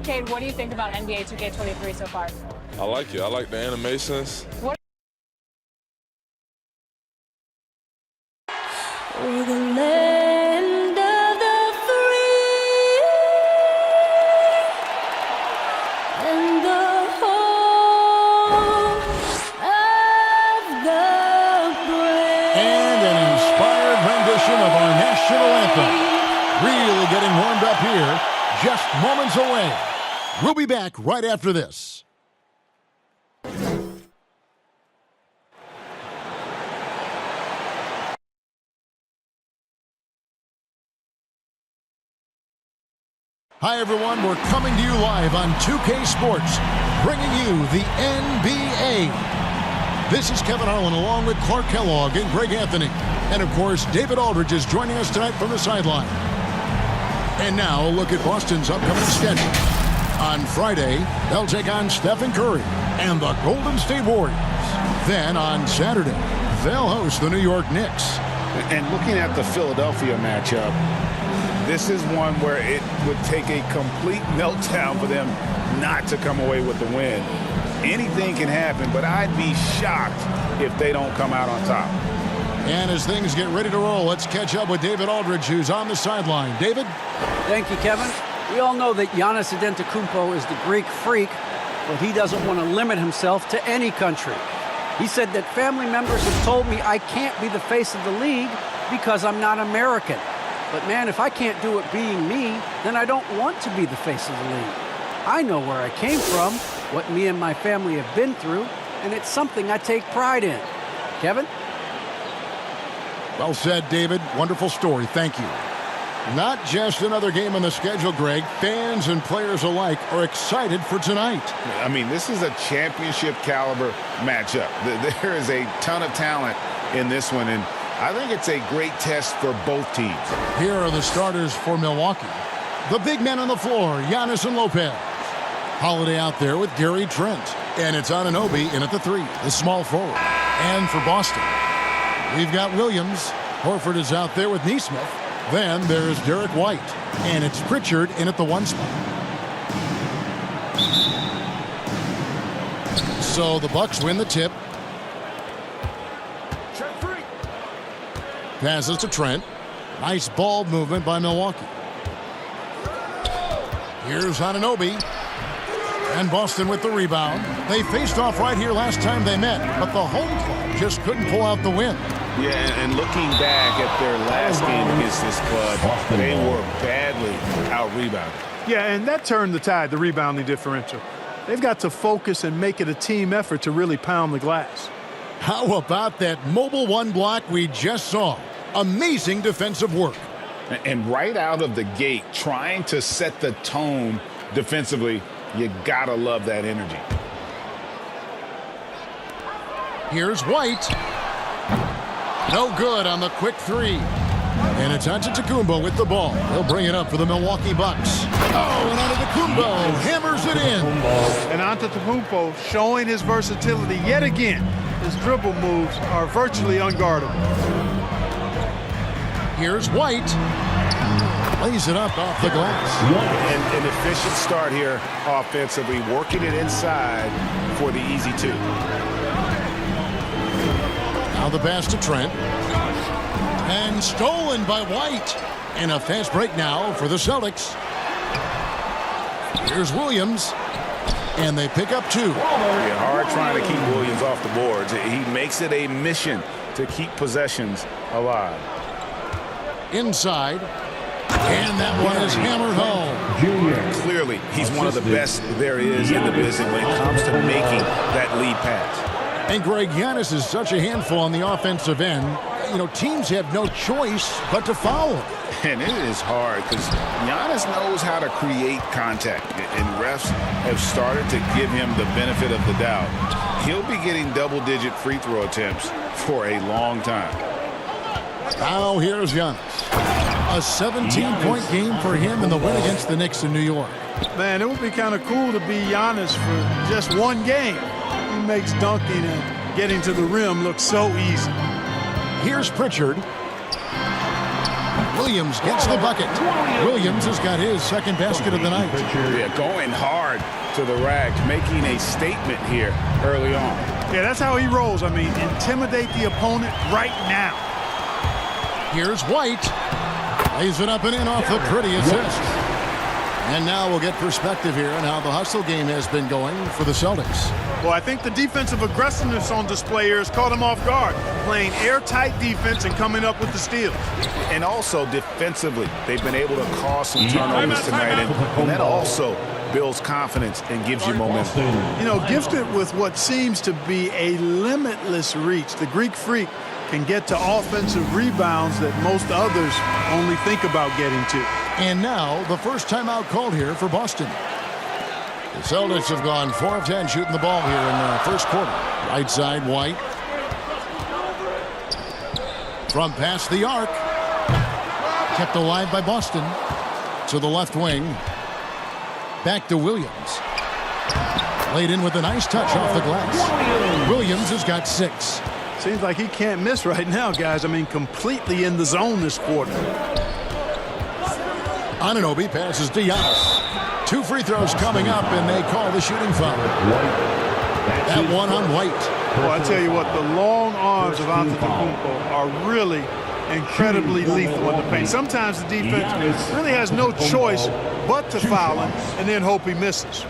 Cade, what do you think about NBA 2K23 so far? I like it. I like the animations. What We're the land of the free and the home of the brave. And an inspired rendition of our national anthem. Really getting warmed up here, just moments away. We'll be back right after this. Hi, everyone. We're coming to you live on 2K Sports, bringing you the NBA. This is Kevin Harlan along with Clark Kellogg and Greg Anthony. And, of course, David Aldridge is joining us tonight from the sideline. And now, a look at Boston's upcoming schedule. On Friday, they'll take on Stephen Curry and the Golden State Warriors. Then, on Saturday, they'll host the New York Knicks. And looking at the Philadelphia matchup, this is one where it would take a complete meltdown for them not to come away with the win. Anything can happen, but I'd be shocked if they don't come out on top. And as things get ready to roll, let's catch up with David Aldridge, who's on the sideline. David? Thank you, Kevin. We all know that Giannis Antetokounmpo is the Greek freak, but he doesn't want to limit himself to any country. He said that family members have told me I can't be the face of the league because I'm not American. But, man, if I can't do it being me, then I don't want to be the face of the league. I know where I came from, what me and my family have been through, and it's something I take pride in. Kevin? Well said, David. Wonderful story. Thank you. Not just another game on the schedule, Greg. Fans and players alike are excited for tonight. I mean, this is a championship caliber matchup. There is a ton of talent in this one, and I think it's a great test for both teams. Here are the starters for Milwaukee. The big men on the floor, Giannis and Lopez. Holiday out there with Gary Trent. And it's Anunoby in at the 3, the small forward. And for Boston, we've got Williams. Horford is out there with Nesmith. Then there's Derek White. And it's Pritchard in at the 1 spot. So the Bucks win the tip. Passes to Trent. Nice ball movement by Milwaukee. Here's Anunoby. And Boston with the rebound. They faced off right here last time they met, but the home club just couldn't pull out the win. Yeah, and looking back at their last game against this club, they were badly out-rebounded. Yeah, and that turned the tide, the rebounding differential. They've got to focus and make it a team effort to really pound the glass. How about that mobile 1 block we just saw? Amazing defensive work. And right out of the gate, trying to set the tone defensively, you gotta love that energy. Here's White. No good on the quick 3. And it's Antetokounmpo with the ball. He'll bring it up for the Milwaukee Bucks. Oh, and Antetokounmpo hammers it in. And Antetokounmpo showing his versatility yet again. His dribble moves are virtually unguardable. Here's White. Lays it up off the glass. An efficient start here offensively, working it inside for the easy 2. Now the pass to Trent. And stolen by White. And a fast break now for the Celtics. Here's Williams. And they pick up 2. Yeah, hard trying to keep Williams off the boards. He makes it a mission to keep possessions alive. Inside. And that one is hammered home. Clearly, he's one of the best there is in the business when it comes to making that lead pass. And Greg, Giannis is such a handful on the offensive end. You know, teams have no choice but to foul him. And it is hard because Giannis knows how to create contact. And refs have started to give him the benefit of the doubt. He'll be getting double-digit free throw attempts for a long time. Now here's Giannis. A 17-point game for him in the win against the Knicks in New York. Man, it would be kind of cool to be Giannis for just one game. He makes dunking and getting to the rim look so easy. Here's Pritchard. Williams gets the bucket. Williams has got his second basket of the night. Yeah, going hard to the rack, making a statement here early on. Yeah, that's how he rolls. I mean, intimidate the opponent right now. Here's White. Lays it up and in off the pretty assist. And now we'll get perspective here on how the hustle game has been going for the Celtics. Well, I think the defensive aggressiveness on display here has caught him off guard, playing airtight defense and coming up with the steals. And also defensively, they've been able to cause some turnovers tonight, and that also builds confidence and gives you momentum. You know, gifted with what seems to be a limitless reach, the Greek Freak can get to offensive rebounds that most others only think about getting to. And now the first timeout called here for Boston. The Celtics have gone 4 of 10 shooting the ball here in the first quarter. Right side, White. From past the arc. Kept alive by Boston. To the left wing. Back to Williams. Laid in with a nice touch off the glass. Williams has got 6. Seems like he can't miss right now, guys. I mean, completely in the zone this quarter. Anunoby passes to Giannis. 2 free throws coming up, and they call the shooting foul. That one on White. Well, I tell you what, the long arms of Antetokounmpo are really incredibly lethal in the paint. Sometimes the defense really has no choice but to foul him and then hope he misses.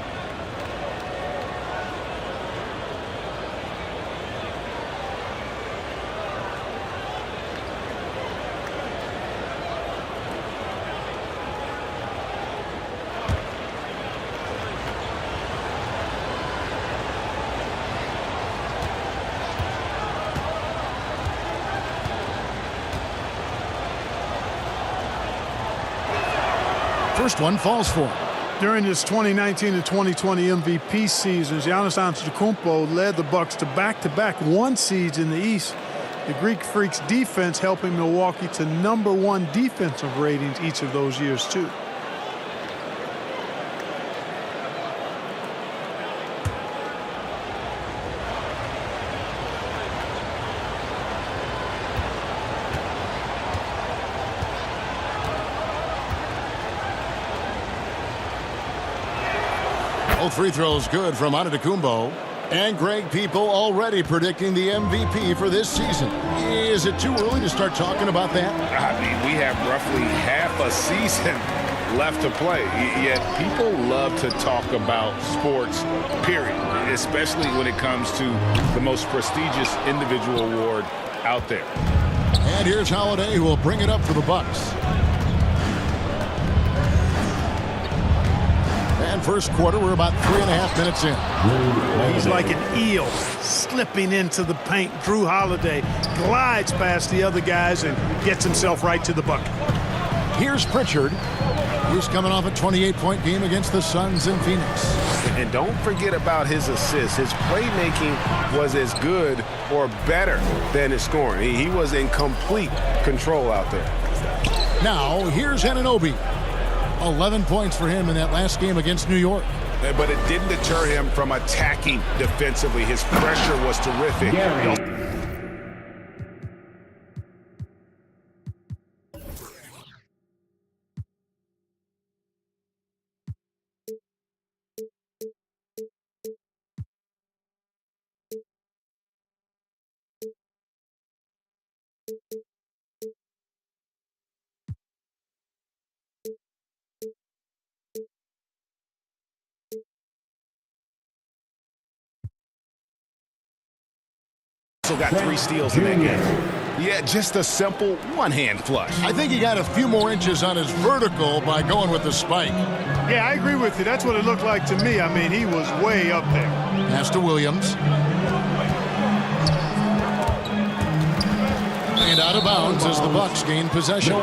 First one falls for him. During his 2019 and 2020 MVP seasons, Giannis Antetokounmpo led the Bucks to back-to-back 1 seeds in the East. The Greek Freaks defense helping Milwaukee to #1 defensive ratings each of those years, too. Both free throws good from Antetokounmpo. And Greg, people already predicting the MVP for this season. Is it too early to start talking about that? I mean, we have roughly half a season left to play, yet people love to talk about sports, period, especially when it comes to the most prestigious individual award out there. And here's Holiday, who will bring it up for the Bucks. And first quarter, we're about 3.5 minutes in. He's like an eel slipping into the paint. Drew Holiday glides past the other guys and gets himself right to the bucket. Here's Pritchard. He's coming off a 28-point game against the Suns in Phoenix. And don't forget about his assists. His playmaking was as good or better than his scoring. He was in complete control out there. Now, here's Anunoby. 11 points for him in that last game against New York. But it didn't deter him from attacking defensively. His pressure was terrific. Also got 3 steals in that game. Yeah, just a simple one-hand flush. I think he got a few more inches on his vertical by going with the spike. Yeah, I agree with you. That's what it looked like to me. I mean, he was way up there. Pass to Williams. And out of bounds as the Bucks gain possession.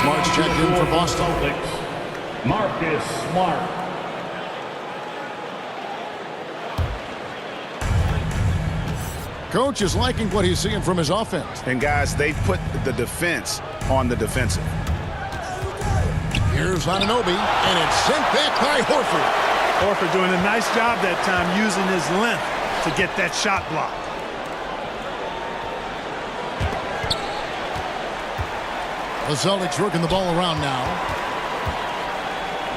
Smart's checked in for Boston. Marcus Smart. Coach is liking what he's seeing from his offense. And guys, they put the defense on the defensive. Here's Anunoby, and it's sent back by Horford. Horford doing a nice job that time using his length to get that shot blocked. The Celtics working the ball around now.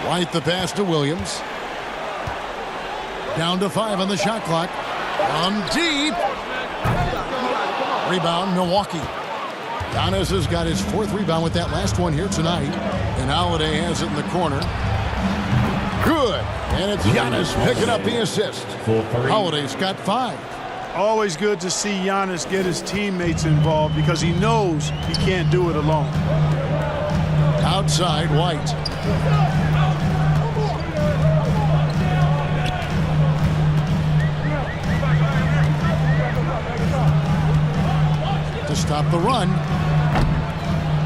White the pass to Williams. Down to 5 on the shot clock. On deep. Rebound, Milwaukee. Giannis has got his 4th rebound with that last one here tonight. And Holiday has it in the corner. Good. And it's Giannis picking up the assist. Holiday's got 5. Always good to see Giannis get his teammates involved because he knows he can't do it alone. Outside, White. To stop the run.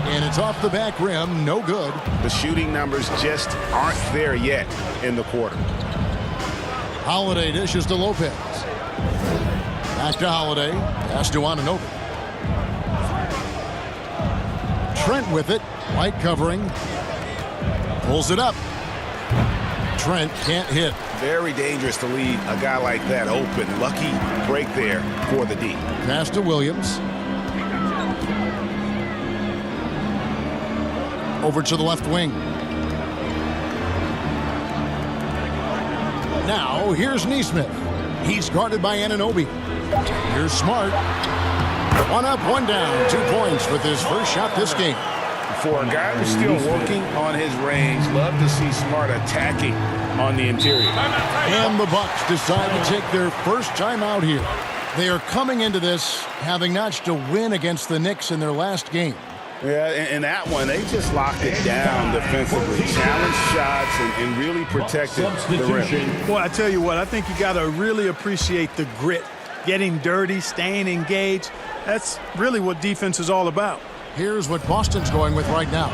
And it's off the back rim. No good. The shooting numbers just aren't there yet in the quarter. Holiday dishes to Lopez. Back to Holiday. Pass to Anunoby. Trent with it. White covering. Pulls it up. Trent can't hit. Very dangerous to leave a guy like that open. Lucky break there for the D. Pass to Williams. Over to the left wing. Now, here's Nesmith. He's guarded by Anunoby. Here's Smart. 1 up, 1 down. 2 points with his first shot this game. For a guy who's still working on his range, love to see Smart attacking on the interior. And the Bucks decide to take their first time out here. They are coming into this having notched a win against the Knicks in their last game. Yeah, in that one, they just locked it down defensively. Challenged shots and really protected the rim. Well, I tell you what, I think you got to really appreciate the grit. Getting dirty, staying engaged. That's really what defense is all about. Here's what Boston's going with right now.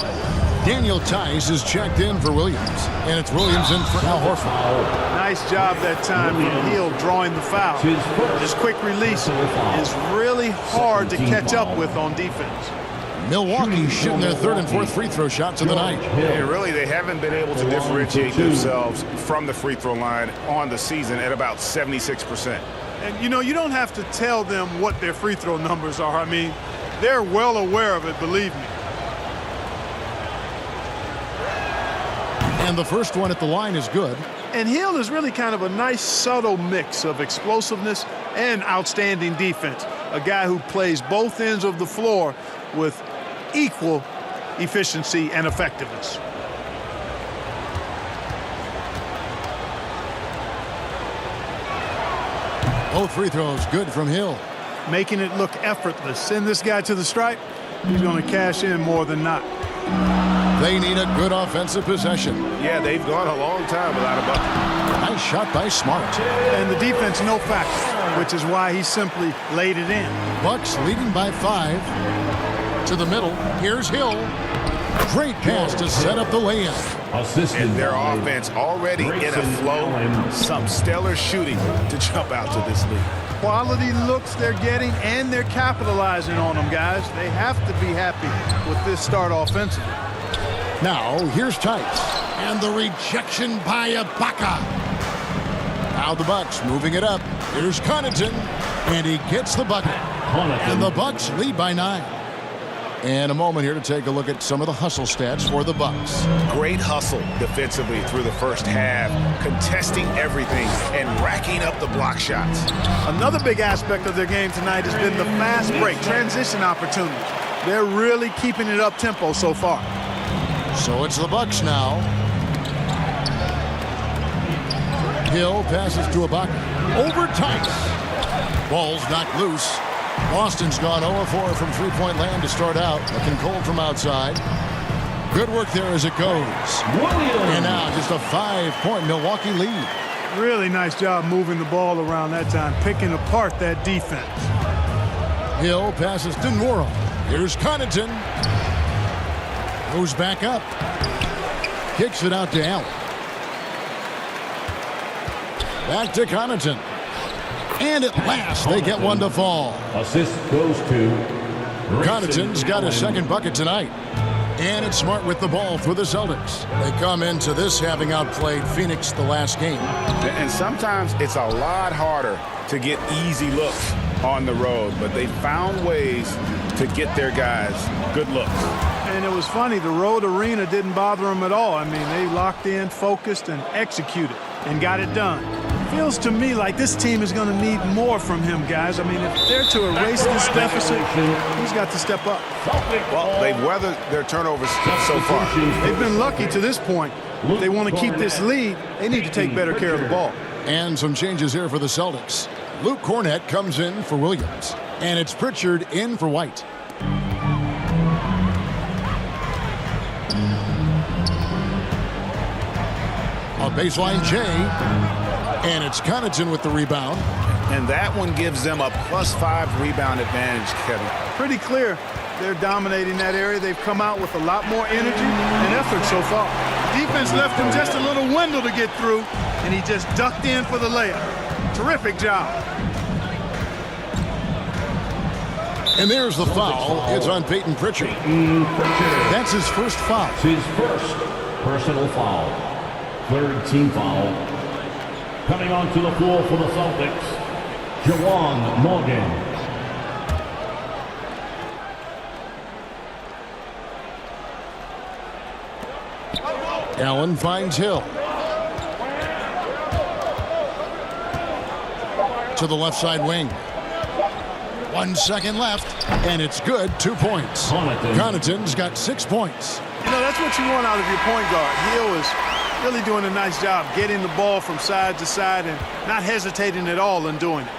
Daniel Tice is checked in for Williams. And it's Williams in for Al Horford. Nice job that time from Hill drawing the foul. His quick release is really hard to catch up with on defense. Milwaukee shooting their 3rd and 4th free throw shots of the night. Yeah, really, they haven't been able to differentiate themselves from the free throw line on the season at about 76%. And, you know, you don't have to tell them what their free throw numbers are. I mean, they're well aware of it, believe me. And the first one at the line is good. And Hill is really kind of a nice, subtle mix of explosiveness and outstanding defense. A guy who plays both ends of the floor with equal efficiency and effectiveness. Both free throws good from Hill. Making it look effortless. Send this guy to the stripe. He's going to cash in more than not. They need a good offensive possession. Yeah, they've gone a long time without a bucket. Nice shot by Smart. And the defense no factor, which is why he simply laid it in. Bucks leading by 5. To the middle. Here's Hill. Great pass to set up the layup. And their offense already in a flow. Some stellar shooting to jump out to this lead. Quality looks they're getting, and they're capitalizing on them, guys. They have to be happy with this start offensively. Now, here's Tice. And the rejection by Ibaka. Now the Bucks moving it up. Here's Connaughton. And he gets the bucket. And the Bucks lead by 9. And a moment here to take a look at some of the hustle stats for the Bucks. Great hustle defensively through the first half, contesting everything and racking up the block shots. Another big aspect of their game tonight has been the fast break, transition opportunities. They're really keeping it up tempo so far. So it's the Bucks now. Hill passes to Ibaka. Over Tice. Ball's knocked loose. Boston's gone 0-4 from three-point land to start out. Looking cold from outside. Good work there as it goes. And now just a 5-point Milwaukee lead. Really nice job moving the ball around that time, picking apart that defense. Hill passes to Nwora. Here's Connaughton. Goes back up. Kicks it out to Allen. Back to Connaughton. And at last, they get one to fall. Assist goes to Connaughton's got a second bucket tonight. And it's Smart with the ball for the Celtics. They come into this having outplayed Phoenix the last game. And sometimes it's a lot harder to get easy looks on the road, but they found ways to get their guys good looks. And it was funny, the road arena didn't bother them at all. I mean, they locked in, focused, and executed, and got it done. Feels to me like this team is going to need more from him, guys. I mean, if they're to erase this deficit, he's got to step up. Well, they've weathered their turnovers so far. They've been lucky to this point. If they want to keep this lead, they need to take better care of the ball. And some changes here for the Celtics. Luke Cornett comes in for Williams. And it's Pritchard in for White. A baseline J. And it's Connaughton with the rebound. And that one gives them a +5 rebound advantage, Kevin. Pretty clear. They're dominating that area. They've come out with a lot more energy and effort so far. Defense left him just a little window to get through, and he just ducked in for the layup. Terrific job. And there's the foul. It's on Peyton Pritchard. That's his first foul. It's his first personal foul. Third team foul. Coming onto the floor for the Celtics, Jawan Morgan. Allen finds Hill. To the left side wing. 1 second left, and it's good. 2 points. Connaughton's got 6 points. You know, that's what you want out of your point guard. Hill is really doing a nice job getting the ball from side to side and not hesitating at all in doing it.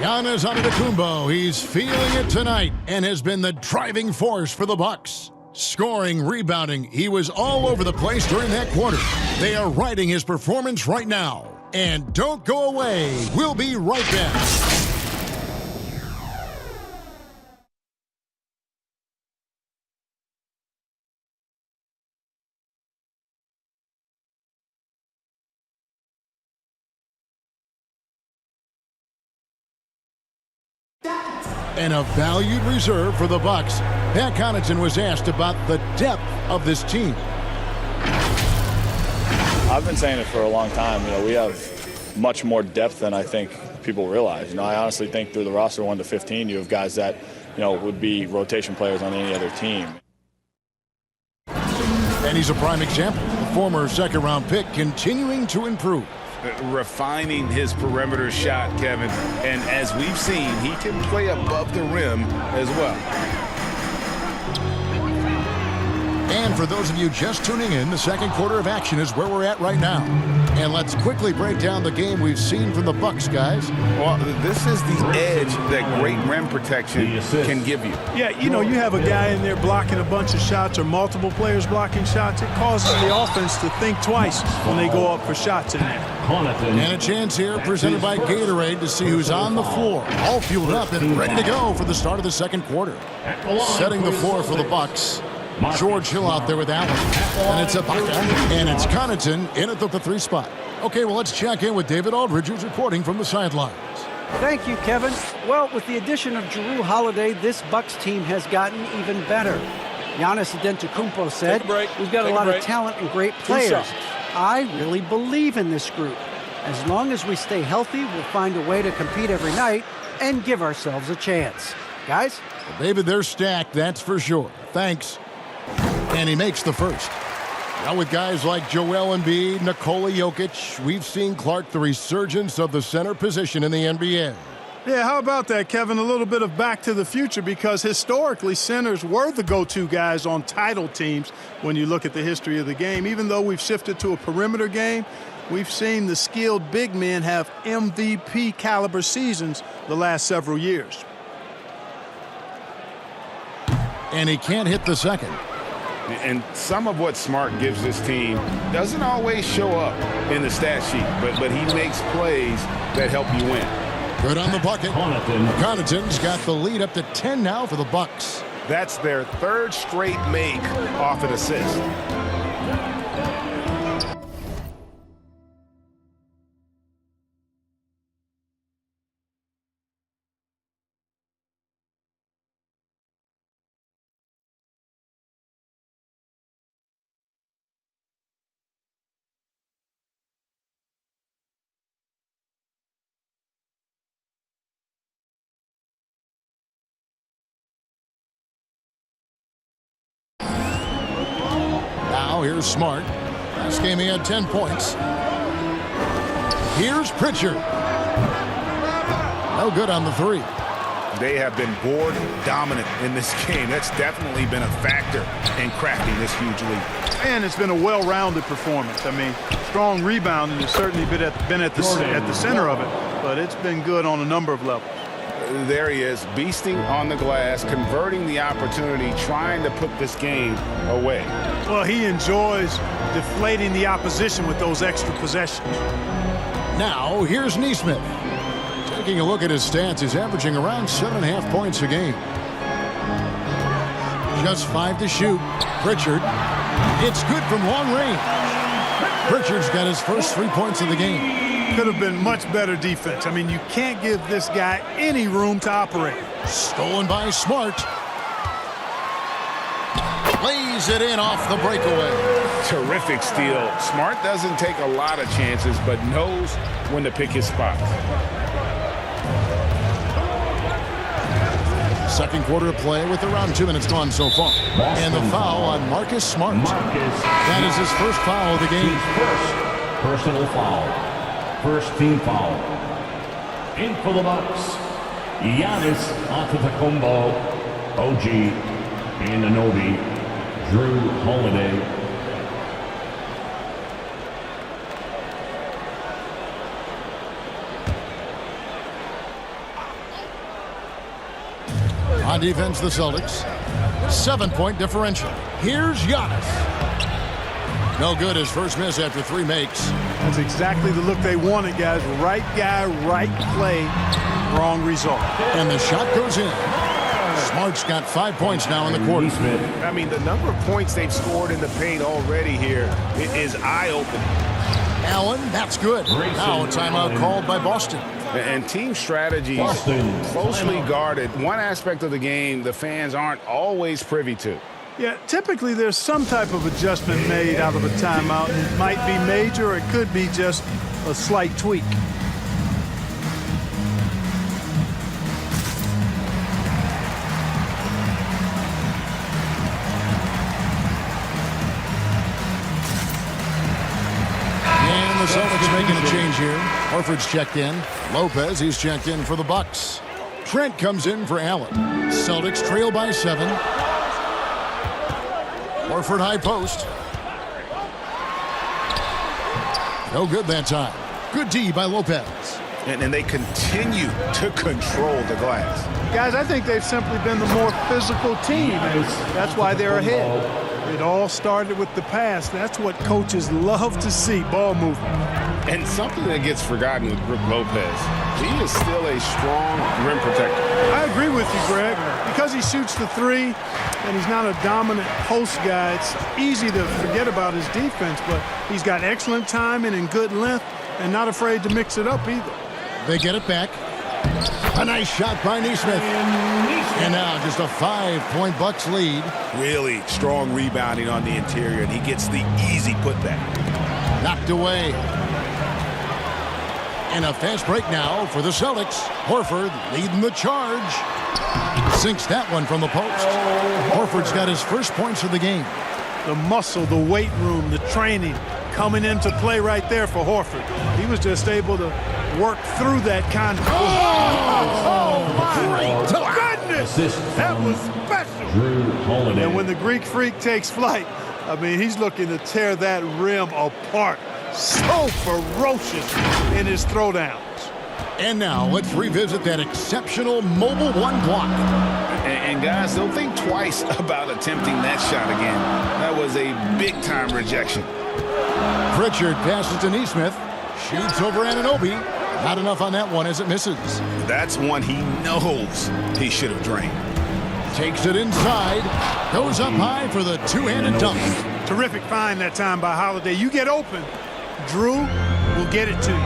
Giannis Antetokounmpo, he's feeling it tonight and has been the driving force for the Bucks. Scoring, rebounding, he was all over the place during that quarter. They are riding his performance right now. And don't go away. We'll be right back. And a valued reserve for the Bucks. Pat Connaughton was asked about the depth of this team. I've been saying it for a long time. You know, we have much more depth than I think people realize. You know, I honestly think through the roster 1 to 15, you have guys that, you know, would be rotation players on any other team. And he's a prime example. The former second-round pick continuing to improve. Refining his perimeter shot, Kevin. And as we've seen, he can play above the rim as well. And for those of you just tuning in, the second quarter of action is where we're at right now. And let's quickly break down the game we've seen from the Bucks, guys. Well, this is the edge that great rim protection can give you. Yeah, you know, you have a guy in there blocking a bunch of shots or multiple players blocking shots. It causes the offense to think twice when they go up for shots in there. And a chance here presented by Gatorade to see who's on the floor. All fueled up and ready to go for the start of the second quarter. Setting the floor for the Bucks. George Hill out there with Allen. And it's Ibaka. And it's Connaughton in at the 3 spot. Okay, well, let's check in with David Aldridge, who's reporting from the sidelines. Thank you, Kevin. Well, with the addition of Jrue Holiday, this Bucks team has gotten even better. Giannis Antetokounmpo said, "We've got a lot of talent and great players." I really believe in this group. As long as we stay healthy, we'll find a way to compete every night and give ourselves a chance. Guys? Well, David, they're stacked, that's for sure. Thanks. And he makes the first. Now with guys like Joel Embiid, Nikola Jokic, we've seen, Clark, the resurgence of the center position in the NBA. Yeah, how about that, Kevin? A little bit of back to the future, because historically centers were the go-to guys on title teams when you look at the history of the game. Even though we've shifted to a perimeter game, we've seen the skilled big men have MVP caliber seasons the last several years. And he can't hit the second. And some of what Smart gives this team doesn't always show up in the stat sheet, but he makes plays that help you win. Good on the bucket. Connaughton's got the lead up to 10 now for the Bucks. That's their 3rd straight make off an assist. now. Here's Smart. Last game he had 10 points. Here's Pritchard. No good on the three. They have been board dominant in this game. That's definitely been a factor in crafting this huge lead. And it's been a well-rounded performance. I mean, strong rebounding has certainly been at the center of it, but it's been good on a number of levels. There he is, beasting on the glass, converting the opportunity, trying to put this game away. Well, he enjoys deflating the opposition with those extra possessions. Now, here's Neesmith. Taking a look at his stats, he's averaging around 7.5 points a game. Just 5 to shoot. Pritchard. It's good from long range. Pritchard's got his first 3 points of the game. Could have been much better defense. I mean, you can't give this guy any room to operate. Stolen by Smart. Lays it in off the breakaway. Terrific steal. Smart doesn't take a lot of chances, but knows when to pick his spots. Second quarter of play with around 2 minutes gone so far. And the foul on Marcus Smart. That is his first foul of the game. First personal foul. First team foul. In for the Bucks, Giannis Antetokounmpo, OG Anunoby, Drew Holiday. On defense, the Celtics. 7-point differential. Here's Giannis. No good, his first miss after 3 makes. That's exactly the look they wanted, guys. Right guy, right play, wrong result. And the shot goes in. Smart's got 5 points now in the quarter. I mean, the number of points they've scored in the paint already here is eye-opening. Allen, that's good. Now a timeout called by Boston. And team strategies closely guarded. One aspect of the game the fans aren't always privy to. Yeah, typically there's some type of adjustment made out of a timeout. It might be major, or it could be just a slight tweak. And the Celtics making a change here. Horford's checked in. Lopez, he's checked in for the Bucks. Trent comes in for Allen. Celtics trail by 7. Horford high post. No good that time. Good D by Lopez. And they continue to control the glass. Guys, I think they've simply been the more physical team, and that's why they're ahead. It all started with the pass. That's what coaches love to see, ball movement. And something that gets forgotten with Brook Lopez, he is still a strong rim protector. I agree with you, Greg. Because he shoots the 3 and he's not a dominant post guy, it's easy to forget about his defense, but he's got excellent timing and good length and not afraid to mix it up either. They get it back. A nice shot by Neesmith. And now just a 5-point Bucks lead. Really strong rebounding on the interior, and he gets the easy putback. Knocked away. And a fast break now for the Celtics. Horford leading the charge. Sinks that one from the post. Horford's got his first points of the game. The muscle, the weight room, the training coming into play right there for Horford. He was just able to work through that kind of... my goodness! That was special! Drew Holiday. And when the Greek Freak takes flight, I mean, he's looking to tear that rim apart. So ferocious in his throwdowns. And now let's revisit that exceptional mobile 1 block. And guys, don't think twice about attempting that shot again. That was a big-time rejection. Pritchard passes to Neesmith. Shoots over Anunoby. Not enough on that one as it misses. That's one he knows he should have drained. Takes it inside. Goes up high for the two-handed dunk. Terrific find that time by Holiday. You get open, Drew will get it to you.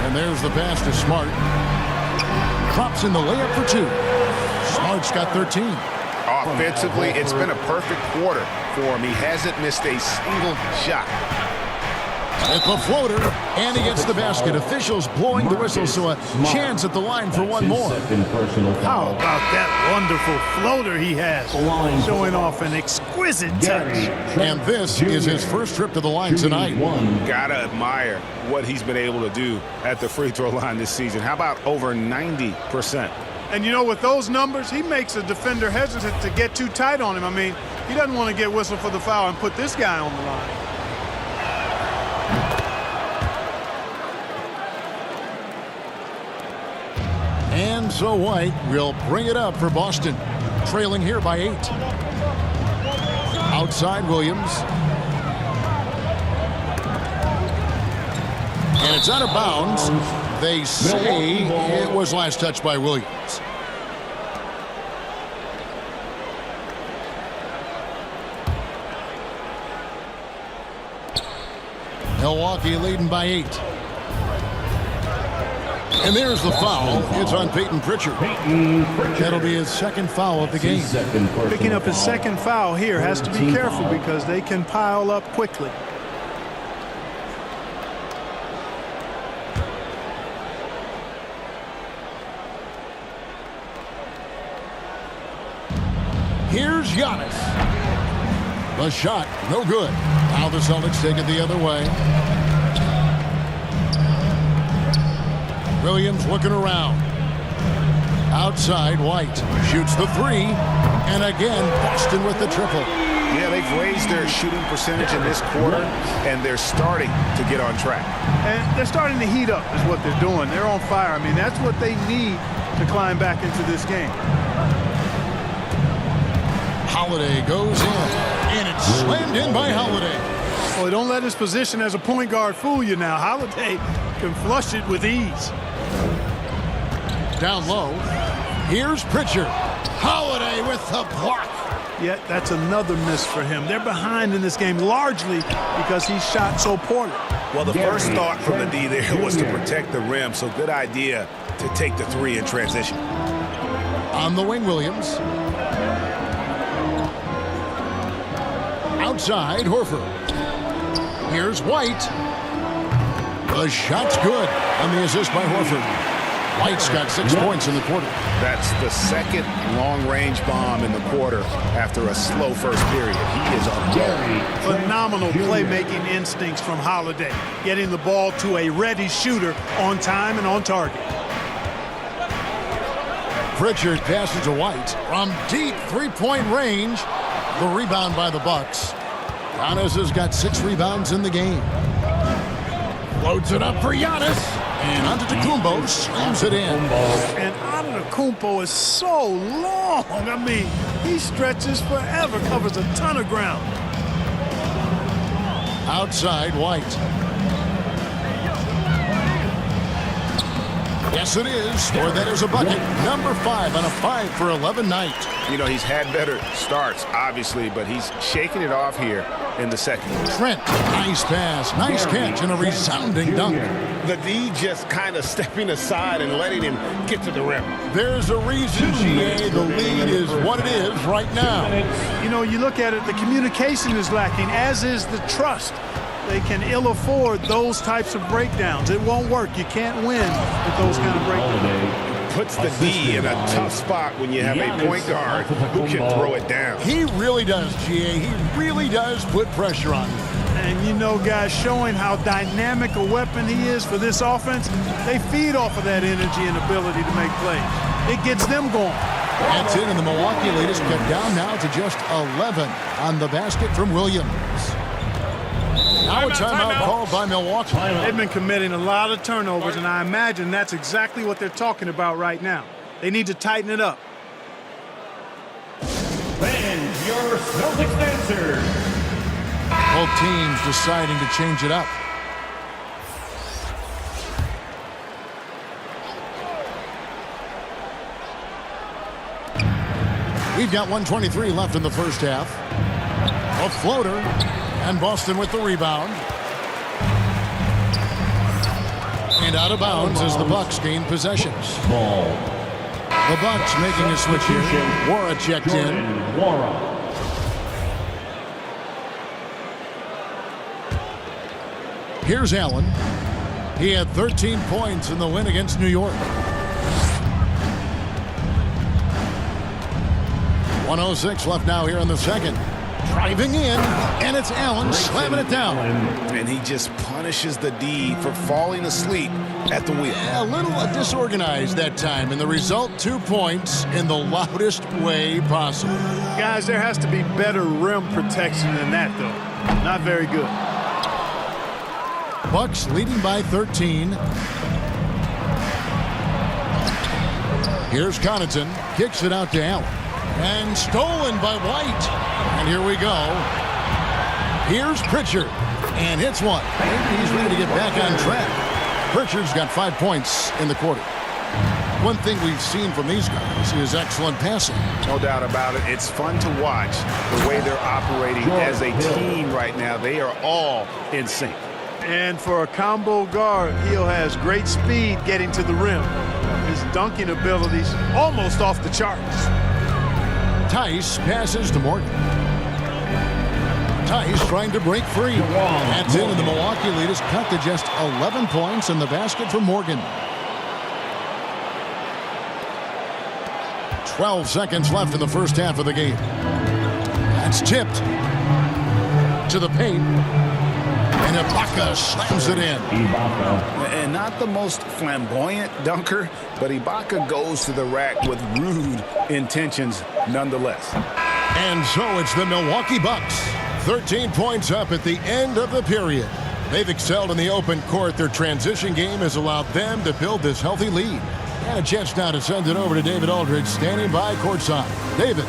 And there's the pass to Smart. Drops in the layup for 2. Smart's got 13. Offensively, it's been a perfect quarter for him. He hasn't missed a single shot. At the floater, and he gets the basket. Officials blowing the whistle, so a chance at the line for one more. How about that wonderful floater he has, showing off an exquisite touch. And this is his first trip to the line tonight. Gotta admire what he's been able to do at the free throw line this season. How about over 90%? And you know, with those numbers, he makes a defender hesitant to get too tight on him. I mean, he doesn't want to get whistled for the foul and put this guy on the line. And so White will bring it up for Boston, trailing here by 8. Outside Williams. And it's out of bounds. They say it was last touched by Williams. Milwaukee leading by 8. And there's the foul. It's on Peyton Pritchard. That'll be his second foul of the game. Picking up his second foul here, has to be careful because they can pile up quickly. Here's Giannis. The shot, no good. Now the Celtics take it the other way. Williams looking around. Outside, White shoots the 3. And again, Boston with the triple. Yeah, they've raised their shooting percentage in this quarter, and they're starting to get on track. And they're starting to heat up is what they're doing. They're on fire. I mean, that's what they need to climb back into this game. Holiday goes in, and it's slammed in by Holiday. Boy, don't let his position as a point guard fool you now. Holiday can flush it with ease. Down low, here's Pritchard. Holiday with the block. Yet that's another miss for him. They're behind in this game largely because he shot so poorly. Well, the first thought from the D there was to protect the rim, so good idea to take the 3 in transition. On the wing, Williams. Outside, Horford. Here's White. The shot's good on the assist by Horford. White's got 6 points in the quarter. That's the second long-range bomb in the quarter after a slow first period. He is on fire. Phenomenal playmaking instincts from Holiday, getting the ball to a ready shooter on time and on target. Pritchard passes to White from deep three-point range. The rebound by the Bucks. Giannis has got 6 rebounds in the game. Loads it up for Giannis. And Antetokounmpo slams it in. And Antetokounmpo is so long. I mean, he stretches forever, covers a ton of ground. Outside, White. Yes, it is. Or that is a bucket. Number 5 on a 5 for 11 night. You know, he's had better starts, obviously, but he's shaking it off here in the second. Trent, nice pass, nice catch, and a resounding dunk. The D just kind of stepping aside and letting him get to the rim. There's a reason, GA, the lead is what it is right now. You know, you look at it, the communication is lacking, as is the trust. They can ill afford those types of breakdowns. It won't work. You can't win with those kind of breakdowns. Puts the D in a tough spot when you have a point guard who can throw it down. He really does, GA. He really does put pressure on you. And you know, guys, showing how dynamic a weapon he is for this offense, they feed off of that energy and ability to make plays. It gets them going. That's it, and the Milwaukee lead is cut down now to just 11 on the basket from Williams. Now a timeout called by Milwaukee. They've been committing a lot of turnovers, and I imagine that's exactly what they're talking about right now. They need to tighten it up. And your Celtics answer. Both teams deciding to change it up. We've got 1:23 left in the first half. A floater, and Boston with the rebound. And out of bounds as the Bucks gain possession. The Bucks making a switch here. Wara checked in. Here's Allen. He had 13 points in the win against New York. 1:06 left now here in the second. Driving in, and it's Allen slamming it down. And he just punishes the D for falling asleep at the wheel. A little disorganized that time, and the result, 2 points in the loudest way possible. Guys, there has to be better rim protection than that, though. Not very good. Bucks leading by 13. Here's Connaughton. Kicks it out to Allen. And stolen by White. And here we go. Here's Pritchard. And hits one. Maybe he's ready to get back on track. Pritchard's got 5 points in the quarter. One thing we've seen from these guys is excellent passing. No doubt about it. It's fun to watch the way they're operating as a team right now. They are all in sync. And for a combo guard, Hill has great speed getting to the rim. His dunking abilities almost off the charts. Tice passes to Morgan. Tice trying to break free. That's in, and the Milwaukee lead is cut to just 11 points in the basket for Morgan. 12 seconds left in the first half of the game. That's tipped to the paint. And Ibaka slams it in. And not the most flamboyant dunker, but Ibaka goes to the rack with rude intentions nonetheless. And so it's the Milwaukee Bucks. 13 points up at the end of the period. They've excelled in the open court. Their transition game has allowed them to build this healthy lead. And a chance now to send it over to David Aldridge, standing by courtside. David.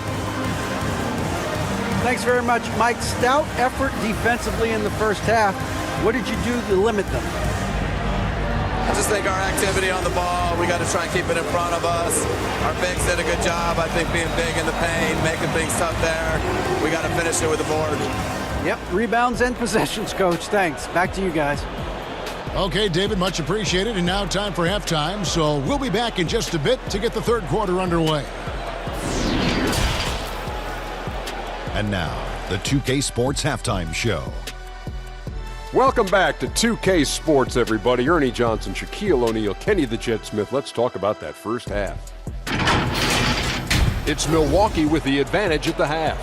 Thanks very much, Mike. Stout effort defensively in the first half. What did you do to limit them? I just think our activity on the ball, we got to try and keep it in front of us. Our bigs did a good job, I think, being big in the paint, making things tough there. We got to finish it with the board. Yep, rebounds and possessions, Coach. Thanks. Back to you guys. Okay, David, much appreciated. And now time for halftime. So we'll be back in just a bit to get the third quarter underway. And now, the 2K Sports Halftime Show. Welcome back to 2K Sports, everybody. Ernie Johnson, Shaquille O'Neal, Kenny the Jet Smith. Let's talk about that first half. It's Milwaukee with the advantage at the half.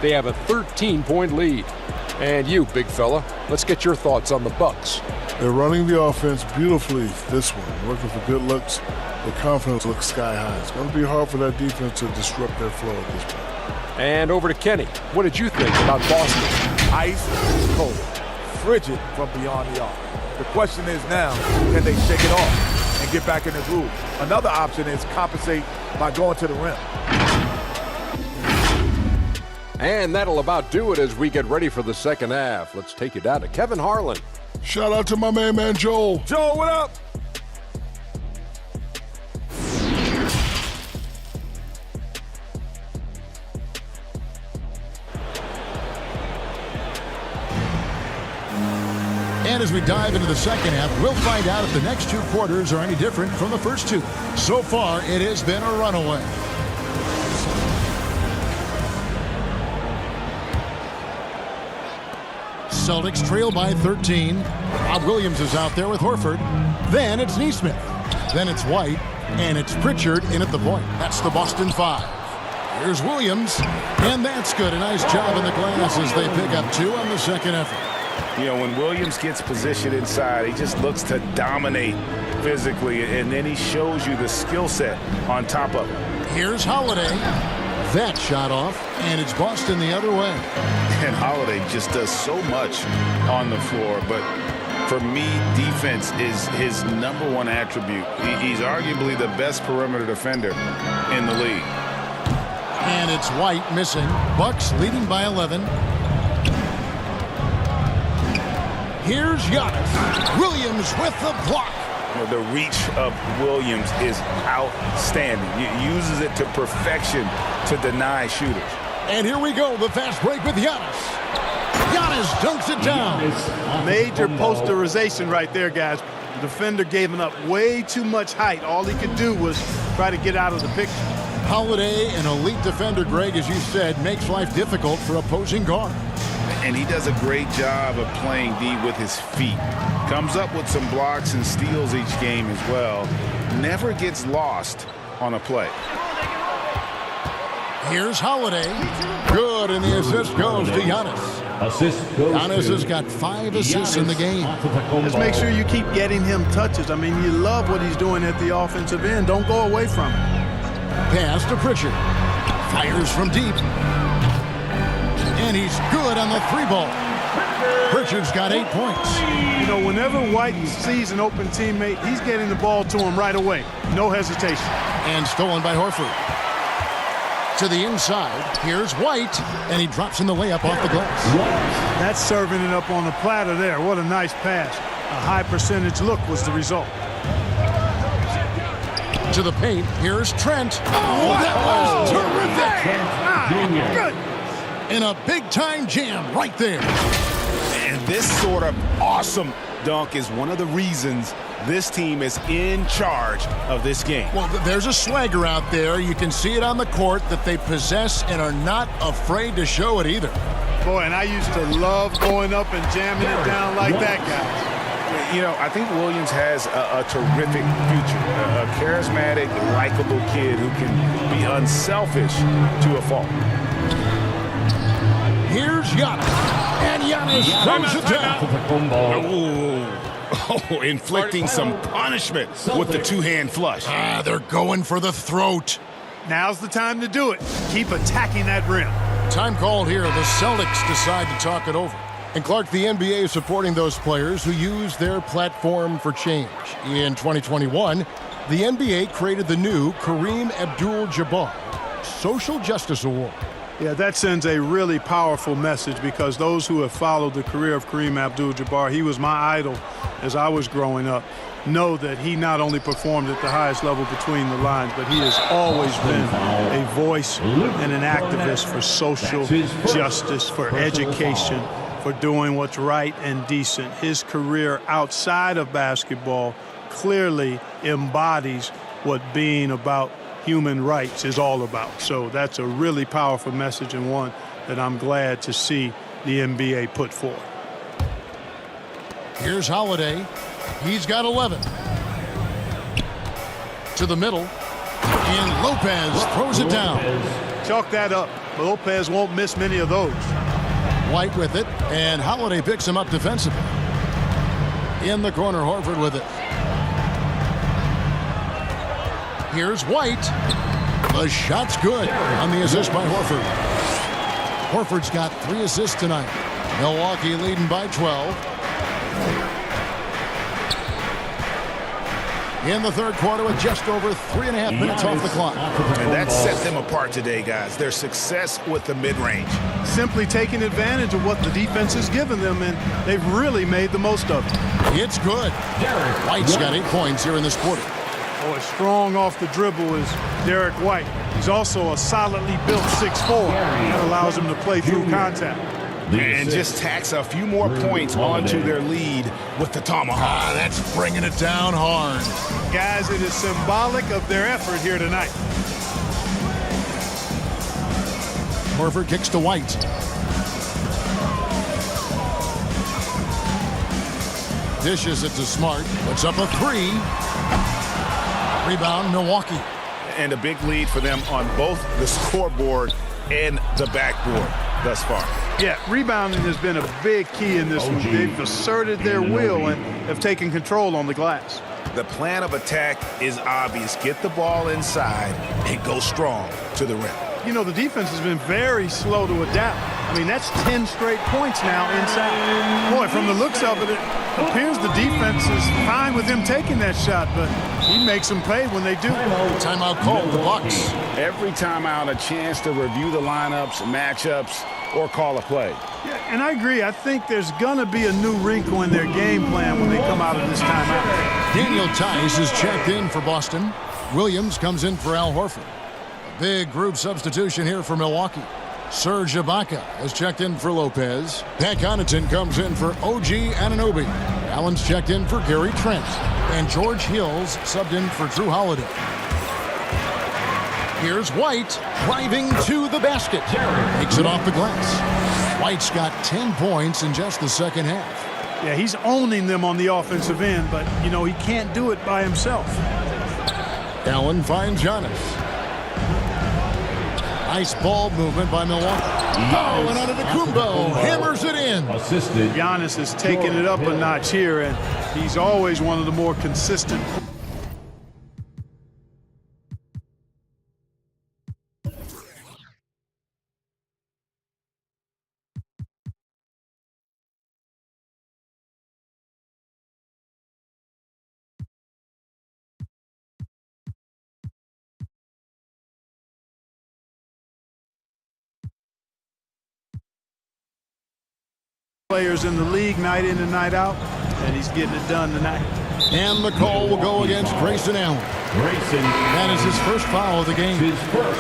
They have a 13-point lead. And you, big fella, let's get your thoughts on the Bucks. They're running the offense beautifully this one, working for good looks. Their confidence looks sky high. It's going to be hard for that defense to disrupt their flow at this point. And over to Kenny. What did you think about Boston? Ice cold, frigid from beyond the arc. The question is now, can they shake it off and get back in the groove? Another option is compensate by going to the rim. And that'll about do it as we get ready for the second half. Let's take you down to Kevin Harlan. Shout out to my man Joel. Joel, what up? And as we dive into the second half, we'll find out if the next two quarters are any different from the first two. So far, it has been a runaway. Celtics trail by 13. Rob Williams is out there with Horford. Then it's Neesmith. Then it's White. And it's Pritchard in at the point. That's the Boston Five. Here's Williams. And that's good. A nice job in the glass as they pick up two on the second effort. You know, when Williams gets positioned inside, he just looks to dominate physically, and then he shows you the skill set on top of it. Here's Holiday. That shot off, and it's Boston the other way. And Holiday just does so much on the floor, but for me, defense is his number one attribute. He's arguably the best perimeter defender in the league. And it's White missing. Bucks leading by 11. Here's Giannis. Williams with the block. You know, the reach of Williams is outstanding. He uses it to perfection to deny shooters. And here we go, the fast break with Giannis. Giannis dunks it down. Major posterization right there, guys. The defender gave him up way too much height. All he could do was try to get out of the picture. Holiday, an elite defender, Greg, as you said, makes life difficult for opposing guards. and he does a great job of playing D with his feet. Comes up with some blocks and steals each game as well. Never gets lost on a play. Here's Holiday. Good, and the assist goes to Giannis. Giannis has got 5 assists in the game. Just make sure you keep getting him touches. I mean, you love what he's doing at the offensive end. Don't go away from it. Pass to Pritchard. Fires from deep. And he's good on the 3-ball. Pritchard's got 8 points. You know, whenever White sees an open teammate, he's getting the ball to him right away. No hesitation. And stolen by Horford. To the inside, here's White, and he drops in the layup off the glass. That's serving it up on the platter there. What a nice pass. A high percentage look was the result. To the paint, here's Trent. Oh, that was terrific. Good. In a big-time jam right there. And this sort of awesome dunk is one of the reasons this team is in charge of this game. Well, there's a swagger out there. You can see it on the court that they possess and are not afraid to show it either. Boy, and I used to love going up and jamming it down like that, guys. You know, I think Williams has a terrific future. A charismatic, likable kid who can be unselfish to a fault. Here's Giannis. And Giannis throws it down. Oh, inflicting some punishment with the two-hand flush. They're going for the throat. Now's the time to do it. Keep attacking that rim. Time called here. The Celtics decide to talk it over. And Clark, the NBA is supporting those players who use their platform for change. In 2021, the NBA created the new Kareem Abdul-Jabbar Social Justice Award. Yeah, that sends a really powerful message because those who have followed the career of Kareem Abdul-Jabbar, he was my idol as I was growing up, know that he not only performed at the highest level between the lines, but he has always been a voice and an activist for social justice, for education, for doing what's right and decent. His career outside of basketball clearly embodies what being about human rights is all about. So that's a really powerful message and one that I'm glad to see the NBA put forward. Here's Holiday. He's got 11. To the middle. And Lopez throws it down. Chalk that up. Lopez won't miss many of those. White with it, and Holiday picks him up defensively. In the corner, Horford with it. Here's White. The shot's good on the assist by Horford. Horford's got 3 assists tonight. Milwaukee leading by 12. In the third quarter with just over 3.5 minutes off the clock. And that set them apart today, guys. Their success with the mid-range. Simply taking advantage of what the defense has given them, and they've really made the most of it. It's good. White's got 8 points here in this quarter. Oh, as strong off the dribble as Derek White. He's also a solidly built 6'4". That allows him to play through contact. And just tacks a few more points onto their lead with the tomahawk. That's bringing it down hard. Guys, it is symbolic of their effort here tonight. Horford kicks to White. Dishes it to Smart. Puts up a 3. Rebound, Milwaukee. And a big lead for them on both the scoreboard and the backboard thus far. Yeah, rebounding has been a big key in this one. They've asserted their will and have taken control on the glass. The plan of attack is obvious. Get the ball inside and go strong to the rim. You know, the defense has been very slow to adapt. I mean, that's 10 straight points now inside. Boy, from the looks of it, it appears the defense is fine with him taking that shot, but he makes them pay when they do. Timeout called, the Bucks. Every timeout, a chance to review the lineups, matchups, or call a play. Yeah, and I agree. I think there's going to be a new wrinkle in their game plan when they come out of this timeout. Daniel Tice is checked in for Boston. Williams comes in for Al Horford. A big group substitution here for Milwaukee. Serge Ibaka has checked in for Lopez. Pat Connaughton comes in for OG Anunoby. Allen's checked in for Gary Trent. And George Hill's subbed in for Drew Holiday. Here's White driving to the basket. Takes it off the glass. White's got 10 points in just the second half. Yeah, he's owning them on the offensive end, but, you know, he can't do it by himself. Allen finds Giannis. Nice ball movement by Milwaukee. Oh, and Antetokounmpo hammers it in. Assisted. Giannis is taking it up a notch here, and he's always one of the more consistent players in the league night in and night out, and he's getting it done tonight. And the call will go against Grayson Allen. That is his first foul of the game.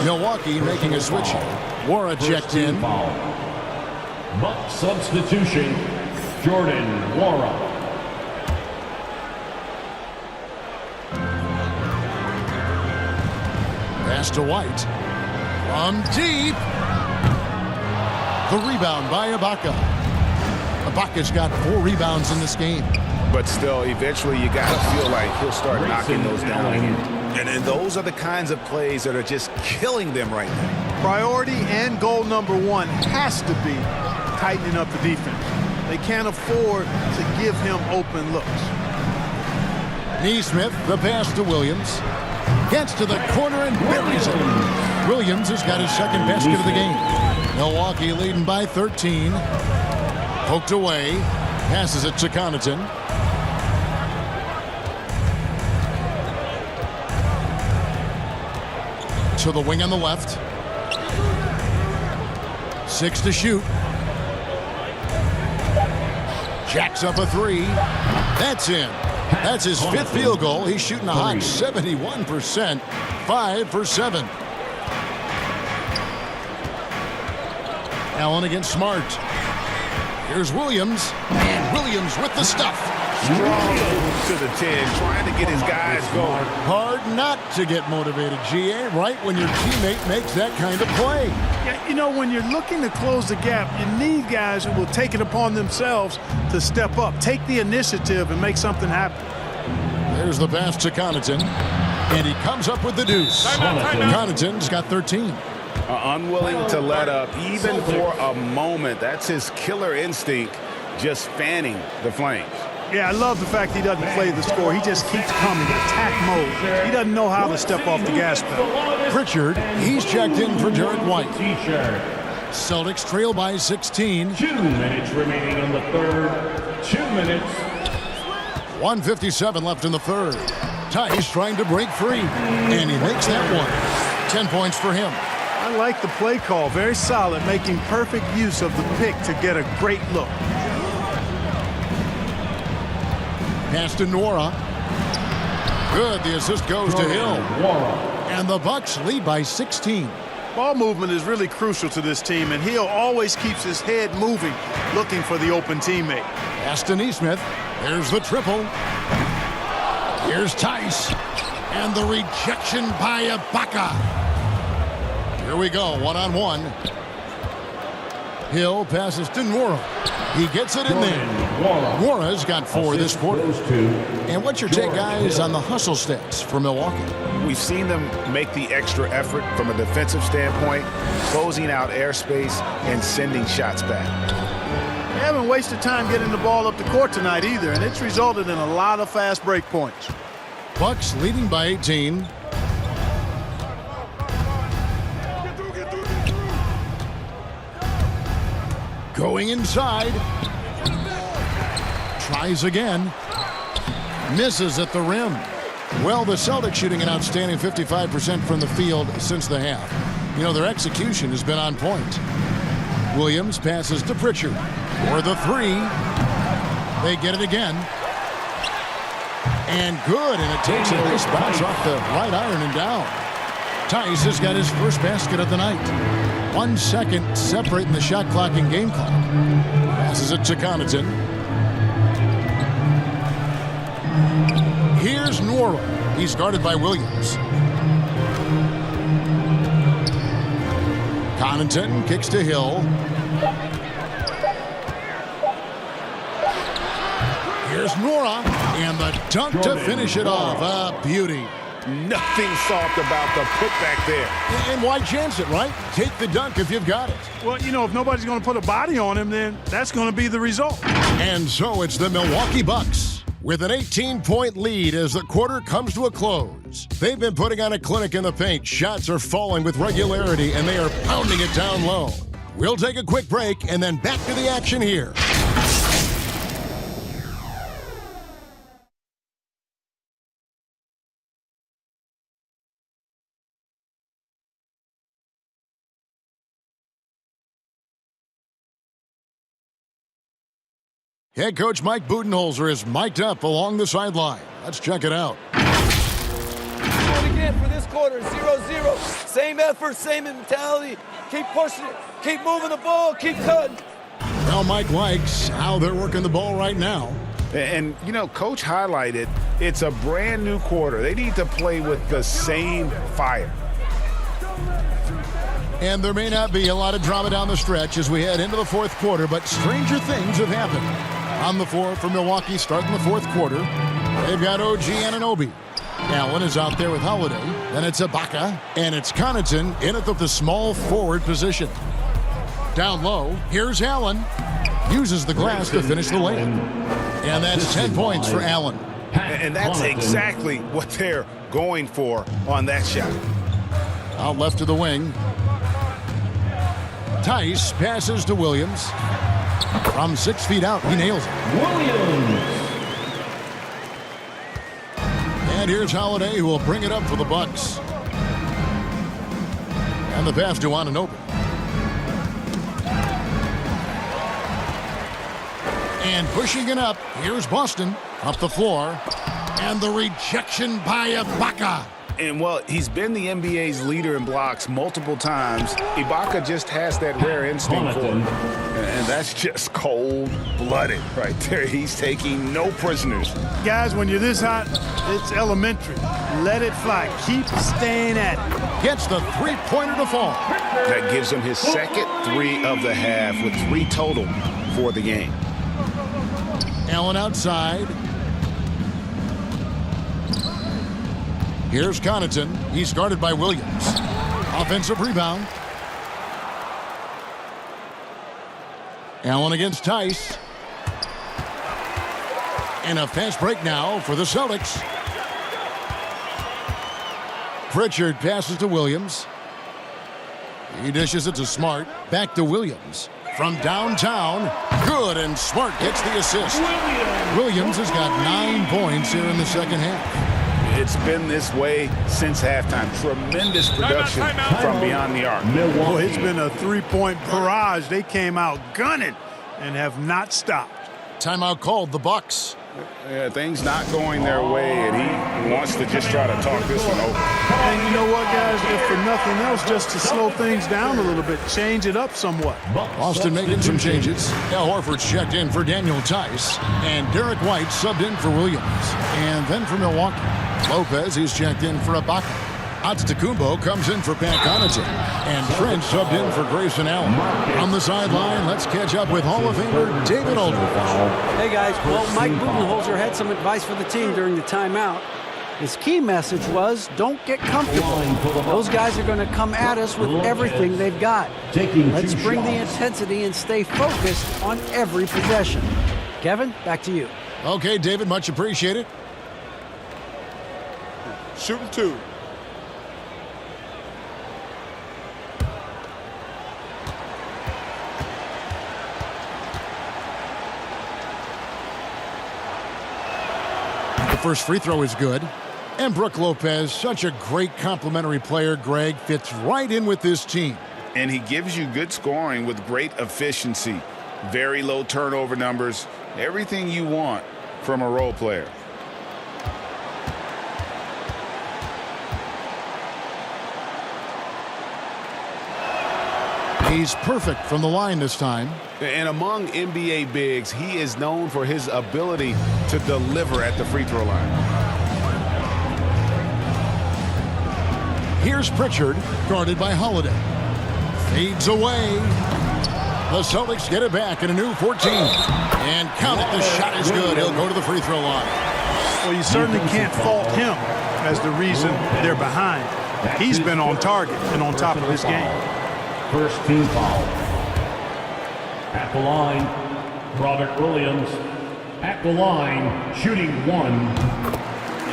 Milwaukee making a switch here. Wara checked in. Buck substitution, Jordan Wara. Pass to White. From deep. The rebound by Ibaka. Ibaka's got 4 rebounds in this game. But still, eventually you got to feel like he'll start knocking those down again. And those are the kinds of plays that are just killing them right now. Priority and goal number 1 has to be tightening up the defense. They can't afford to give him open looks. Neesmith, the pass to Williams. Gets to the corner and buries it. Williams has got his second basket of the game. Milwaukee leading by 13. Poked away. Passes it to Connaughton. To the wing on the left. 6 to shoot. Jacks up a 3. That's in. That's his 5th field goal. He's shooting a hot 71%. 5 for 7. Allen against Smart. Here's Williams. And Williams with the stuff. Strong to the 10, trying to get his guys going. Hard not to get motivated, GA, right when your teammate makes that kind of play. Yeah, you know, when you're looking to close the gap, you need guys who will take it upon themselves to step up, take the initiative, and make something happen. There's the pass to Connaughton, and he comes up with the deuce. Connaughton's got 13. Unwilling to let up, even for a moment. That's his killer instinct, just fanning the flames. Yeah, I love the fact he doesn't play the score. He just keeps coming, attack mode. He doesn't know how to step off the gas pedal. Pritchard, he's checked in for Derek White. Celtics trail by 16. 2 minutes remaining in the third. 2 minutes. 1:57 left in the third. Tice trying to break free, and he makes that one. 10 points for him. I like the play call. Very solid, making perfect use of the pick to get a great look. Pass to Nora. Good. The assist goes to Hill. And the Bucks lead by 16. Ball movement is really crucial to this team, and Hill always keeps his head moving, looking for the open teammate. Pass to Neesmith. There's the triple. Here's Tice. And the rejection by Ibaka. Here we go, one-on-one. Hill passes to Nora. He gets it in there. Nora's got 4 this quarter. And what's your take, guys, on the hustle stats for Milwaukee? We've seen them make the extra effort from a defensive standpoint, closing out airspace and sending shots back. They haven't wasted time getting the ball up the court tonight either, and it's resulted in a lot of fast break points. Bucks leading by 18. Going inside. Tries again. Misses at the rim. Well, the Celtics shooting an outstanding 55% from the field since the half. You know, their execution has been on point. Williams passes to Pritchard. For the 3. They get it again. And good, and it takes a nice bounce off the right iron and down. Tice has got his first basket of the night. 1 second separating the shot clock and game clock. Passes it to Connaughton. Here's Nora. He's guarded by Williams. Connaughton kicks to Hill. Here's Nora, and the dunk to finish it off. A beauty. Nothing soft about the putback there. And why chance it, right? Take the dunk if you've got it. Well, you know, if nobody's going to put a body on him, then that's going to be the result. And so it's the Milwaukee Bucks with an 18-point lead as the quarter comes to a close. They've been putting on a clinic in the paint. Shots are falling with regularity, and they are pounding it down low. We'll take a quick break and then back to the action here. Head coach Mike Budenholzer is mic'd up along the sideline. Let's check it out. Do it again for this quarter, 0-0. Same effort, same mentality. Keep pushing it. Keep moving the ball. Keep cutting. Well, Mike likes how they're working the ball right now. And, you know, Coach highlighted it's a brand new quarter. They need to play with the same fire. And there may not be a lot of drama down the stretch as we head into the fourth quarter, but stranger things have happened. On the floor for Milwaukee starting the fourth quarter, they've got OG Anunoby. Allen is out there with Holiday. Then it's Ibaka, and it's Connaughton in at the small forward position. Down low, here's Allen. Uses the glass to finish the layup. And that's 10 points for Allen. And that's exactly what they're going for on that shot. Out left to the wing. Tice passes to Williams. From 6 feet out, he nails it. Williams. And here's Holiday, who will bring it up for the Bucks. And the pass to Anunoby. And pushing it up, here's Boston. Up the floor. And the rejection by Ibaka. And, well, he's been the NBA's leader in blocks multiple times. Ibaka just has that rare instinct for it. And that's just cold-blooded right there. He's taking no prisoners. Guys, when you're this hot, it's elementary. Let it fly. Keep staying at it. Gets the three-pointer to fall. That gives him his second 3 of the half with 3 total for the game. Allen outside. Here's Connaughton. He's guarded by Williams. Offensive rebound. Allen against Tice. And a fast break now for the Celtics. Pritchard passes to Williams. He dishes it to Smart. Back to Williams. From downtown, good, and Smart gets the assist. Williams has got 9 points here in the second half. It's been this way since halftime. Tremendous production from beyond the arc. Well, it's been a three-point barrage. They came out gunning and have not stopped. Timeout called, the Bucks. Yeah, things not going their way, and he wants to just try to talk this one over. And you know what, guys? If for nothing else, just to slow things down a little bit, change it up somewhat. Austin making some changes. Al Horford's checked in for Daniel Tice, and Derek White subbed in for Williams. And then for Milwaukee, Lopez, he's checked in for Ibaka. Antetokounmpo comes in for Pat Connaughton, and Trent subbed in for Grayson Allen. On the sideline, let's catch up with Hall of Famer David Aldridge. Hey guys, well, Mike Budenholzer had some advice for the team during the timeout. His key message was, don't get comfortable. Those guys are going to come at us with everything they've got. Let's bring the intensity and stay focused on every possession. Kevin, back to you. Okay, David, much appreciated. Shooting 2. The first free throw is good. And Brook Lopez, such a great complimentary player, Greg, fits right in with this team. And he gives you good scoring with great efficiency. Very low turnover numbers. Everything you want from a role player. He's perfect from the line this time. And among NBA bigs, he is known for his ability to deliver at the free throw line. Here's Pritchard, guarded by Holiday. Fades away. The Celtics get it back in a new 14. And count it, the shot is good. He'll go to the free throw line. Well, you certainly can't fault him as the reason they're behind. He's been on target and on top of his game. First team foul. At the line, Robert Williams. At the line, shooting 1.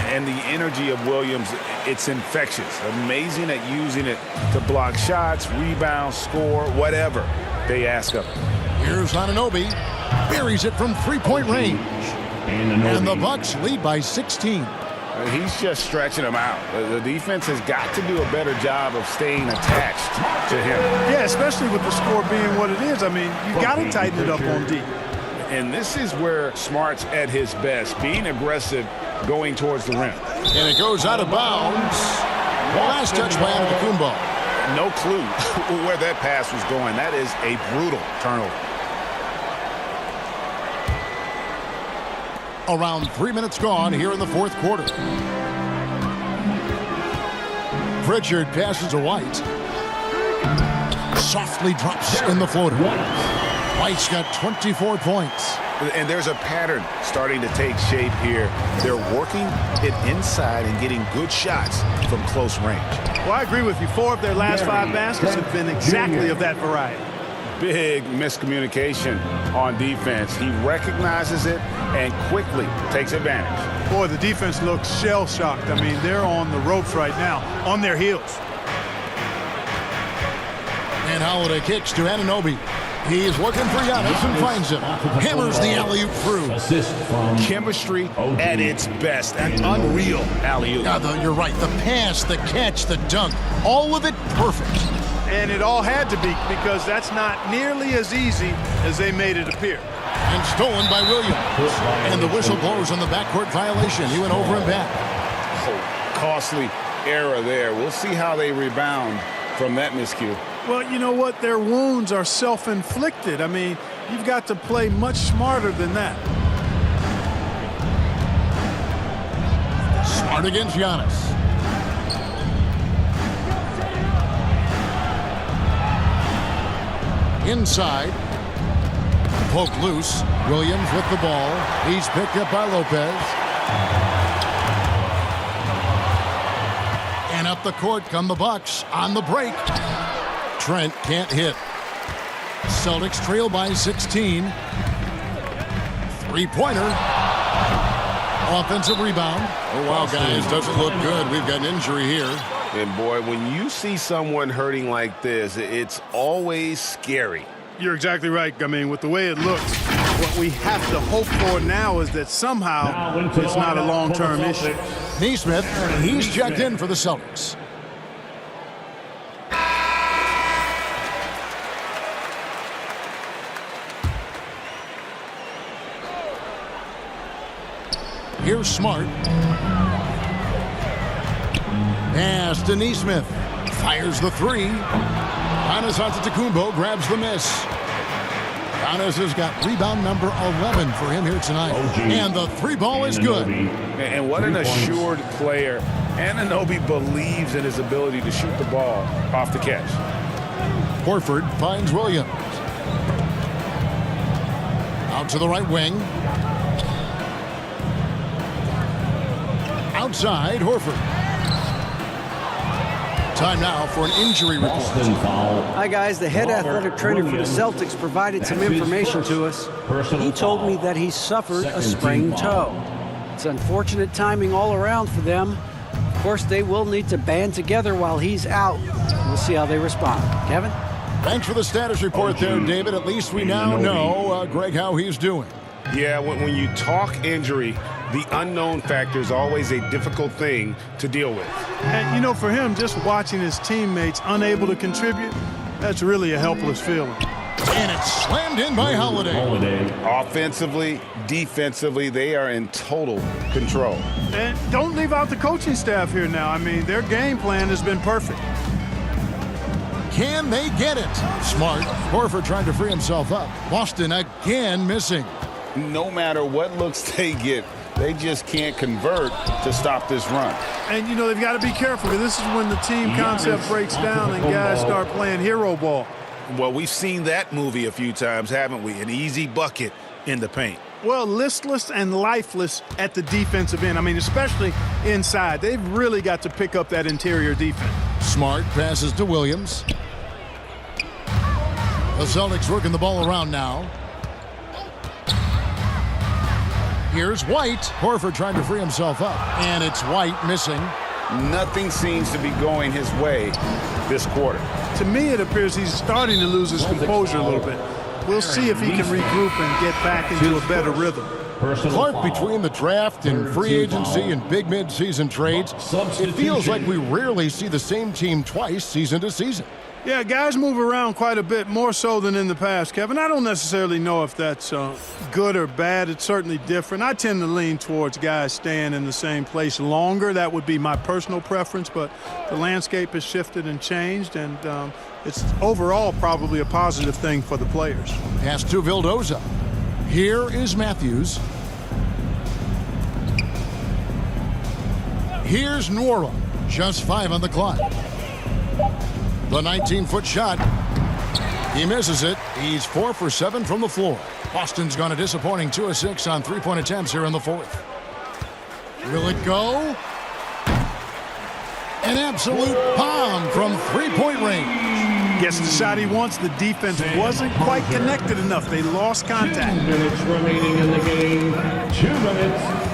And the energy of Williams, it's infectious. Amazing at using it to block shots, rebound, score, whatever they ask of him. Here's Anunoby. Buries it from three-point range. And the Bucks lead by 16. He's just stretching them out. The defense has got to do a better job of staying attached to him. Yeah, especially with the score being what it is. I mean, you got to tighten it up on D. And this is where Smart's at his best, being aggressive, going towards the rim. And it goes out of bounds. Last touch by Antetokounmpo. No clue where that pass was going. That is a brutal turnover. Around 3 minutes gone here in the fourth quarter. Pritchard passes to White. Softly drops in the floater. White's got 24 points. And there's a pattern starting to take shape here. They're working it inside and getting good shots from close range. Well, I agree with you. 4 of their last 5 baskets have been exactly of that variety. Big miscommunication on defense. He recognizes it and quickly takes advantage. Boy, the defense looks shell-shocked. I mean, they're on the ropes right now, on their heels. And Holiday kicks to Anunoby. He's looking for Giannis and finds him. Hammers the alley-oop through. Assist from chemistry at its best. An unreal alley-oop. You're right. The pass, the catch, the dunk, all of it perfect. And it all had to be, because that's not nearly as easy as they made it appear. And stolen by Williams. And the whistle blows on the backcourt violation. He went over and back. Oh, costly error there. We'll see how they rebound from that miscue. Well, you know what? Their wounds are self-inflicted. I mean, you've got to play much smarter than that. Smart against Giannis. Inside. Poke loose. Williams with the ball. He's picked up by Lopez. And up the court come the Bucks on the break. Trent can't hit. Celtics trail by 16. Three-pointer. Offensive rebound. Oh, wow, guys, doesn't look good. We've got an injury here. And, boy, when you see someone hurting like this, it's always scary. You're exactly right. I mean, with the way it looks, what we have to hope for now is that somehow it's not a long-term issue. Neesmith, he's checked in for the Celtics. Here's Smart. Pass to Neesmith. Fires the three. Giannis Antetokounmpo grabs the miss. Giannis has got rebound number 11 for him here tonight. And the three ball is good. And what an assured player. Anunoby believes in his ability to shoot the ball off the catch. Horford finds Williams. Out to the right wing. Outside, Horford. Time now for an injury report. Hi, guys. The head athletic trainer for the Celtics provided some information to us. He told me that he suffered a sprained toe. It's unfortunate timing all around for them. Of course, they will need to band together while he's out. We'll see how they respond. Kevin? Thanks for the status report there, David. At least we now know, Greg, how he's doing. Yeah, when you talk injury, the unknown factor is always a difficult thing to deal with. And, you know, for him, just watching his teammates unable to contribute, that's really a helpless feeling. And it's slammed in by Holiday. Offensively, defensively, they are in total control. And don't leave out the coaching staff here now. I mean, their game plan has been perfect. Can they get it? Smart. Horford trying to free himself up. Boston again missing. No matter what looks they get, They just can't convert to stop this run. And, you know, they've got to be careful because this is when the team concept breaks down and guys start playing hero ball. Well, we've seen that movie a few times, haven't we? An easy bucket in the paint. Well, listless and lifeless at the defensive end. I mean, especially inside. They've really got to pick up that interior defense. Smart passes to Williams. The Celtics working the ball around now. Here's White. Horford trying to free himself up. And it's White missing. Nothing seems to be going his way this quarter. To me, it appears he's starting to lose his composure a little bit. We'll see if he can regroup and get back into a better rhythm. Clark, between the draft and free agency and big mid-season trades, it feels like we rarely see the same team twice season to season. Yeah, guys move around quite a bit, more so than in the past, Kevin. I don't necessarily know if that's good or bad. It's certainly different. I tend to lean towards guys staying in the same place longer. That would be my personal preference, but the landscape has shifted and changed, and it's overall probably a positive thing for the players. Pass to Vildoza. Here is Matthews. Here's Nwora. Just 5 on the clock. The 19-foot shot. He misses it. He's 4 for 7 from the floor. Boston's gone a disappointing 2 of 6 on three-point attempts here in the fourth. Will it go? An absolute bomb from three-point range. Gets the shot he wants. The defense wasn't quite connected enough. They lost contact. 2 minutes remaining in the game. 2 minutes.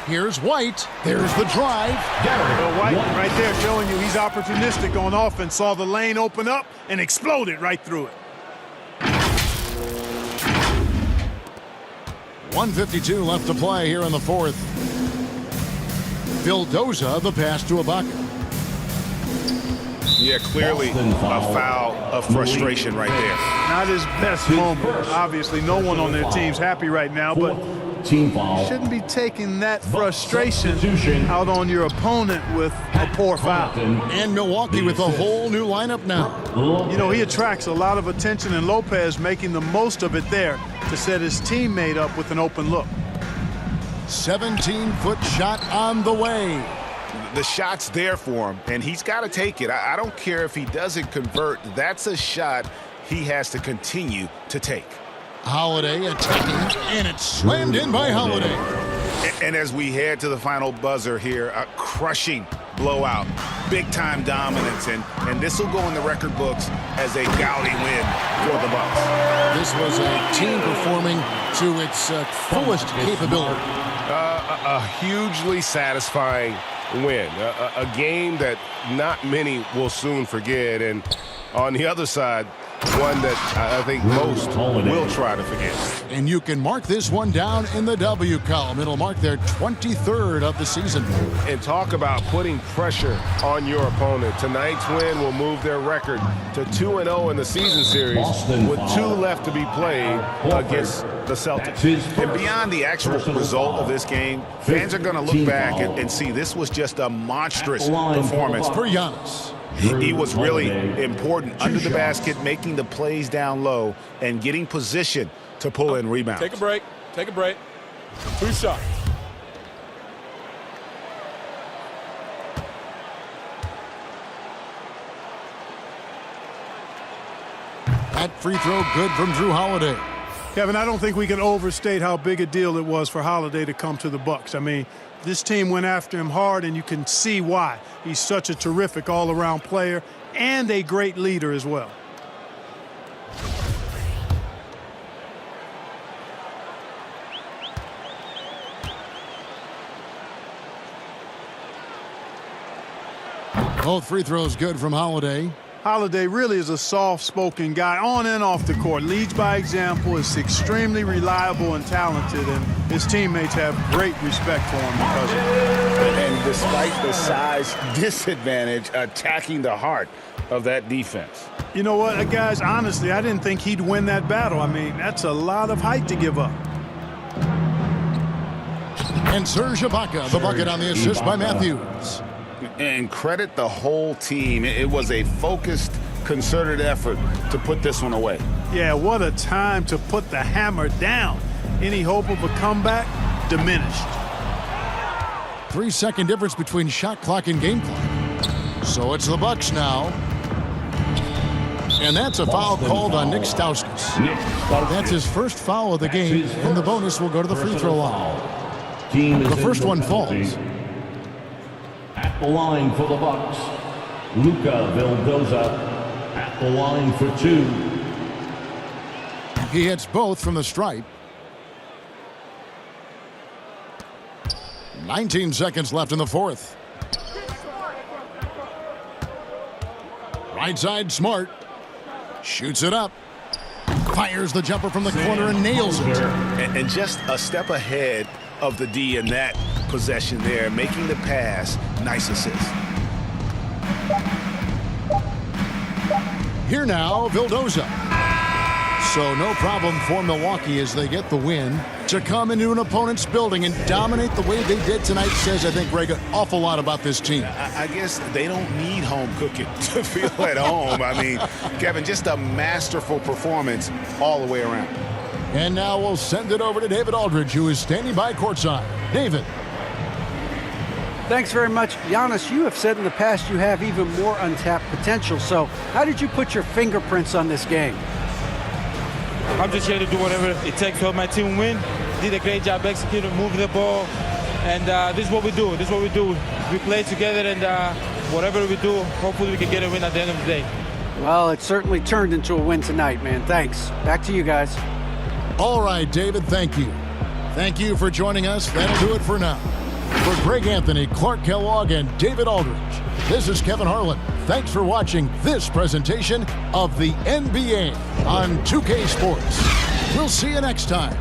Here's White. There's the drive. Well, White right there showing you he's opportunistic on offense. Saw the lane open up and exploded right through it. 1:52 left to play here in the fourth. Vildoza, the pass to Ibaka. Yeah, clearly a foul of frustration right there. Not his best moment. Obviously, no one on their team's happy right now, but team foul. You shouldn't be taking that frustration out on your opponent with a poor foul. And Milwaukee with a whole new lineup now. You know, he attracts a lot of attention, and Lopez making the most of it there to set his teammate up with an open look. 17-foot shot on the way. The shot's there for him, and he's got to take it. I don't care if he doesn't convert. That's a shot he has to continue to take. Holiday attacking, and it's slammed in by Holiday. And as we head to the final buzzer here, a crushing blowout, big-time dominance, and this will go in the record books as a gaudy win for the Bucks. This was a team performing to its fullest capability. A hugely satisfying win, a game that not many will soon forget, and on the other side, one that I think most will try to forget. And you can mark this one down in the W column. It'll mark their 23rd of the season. And talk about putting pressure on your opponent. Tonight's win will move their record to 2-0 in the season series with 2 left to be played against the Celtics. And beyond the actual result of this game, fans are going to look back and see this was just a monstrous performance for Giannis. He was really important under the basket, making the plays down low and getting position to pull in rebounds. Take a break. Take a break. 2 shots. That free throw good from Drew Holiday. Kevin, I don't think we can overstate how big a deal it was for Holiday to come to the Bucks. I mean, this team went after him hard, and you can see why. He's such a terrific all-around player and a great leader as well. Both free throws good from Holiday. Holiday really is a soft-spoken guy on and off the court. Leads by example, is extremely reliable and talented, and his teammates have great respect for him because of it. And despite the size disadvantage, attacking the heart of that defense. You know what, guys, honestly, I didn't think he'd win that battle. I mean, that's a lot of height to give up. And Serge Ibaka, the bucket on the assist by Matthews. And credit the whole team. It was a focused, concerted effort to put this one away. Yeah, what a time to put the hammer down. Any hope of a comeback? diminished. 3-second difference between shot clock and game clock. So it's the Bucks now. And that's a foul called on Nick Stauskas. That's his first foul of the game, and the bonus will go to the free throw line. The first one falls. At the line for the Bucks, Luka Vildoza at the line for 2. He hits both from the stripe. 19 seconds left in the fourth. Right side, Smart. Shoots it up. Fires the jumper from the corner and nails it. And just a step ahead of the D in that possession there, making the pass. Nice assist. Here now, Vildoza. So no problem for Milwaukee as they get the win. To come into an opponent's building and dominate the way they did tonight says, I think, Greg, an awful lot about this team. I guess they don't need home cooking to feel at home. I mean, Kevin, just a masterful performance all the way around. And now we'll send it over to David Aldridge, who is standing by courtside. David. Thanks very much. Giannis, you have said in the past you have even more untapped potential. So how did you put your fingerprints on this game? I'm just here to do whatever it takes to help my team win. Did a great job executing, moving the ball. And this is what we do. This is what we do. We play together, and whatever we do, hopefully we can get a win at the end of the day. Well, it certainly turned into a win tonight, man. Thanks. Back to you guys. All right, David, thank you. Thank you for joining us. That'll do it for now. For Greg Anthony, Clark Kellogg, and David Aldridge, this is Kevin Harlan. Thanks for watching this presentation of the NBA on 2K Sports. We'll see you next time.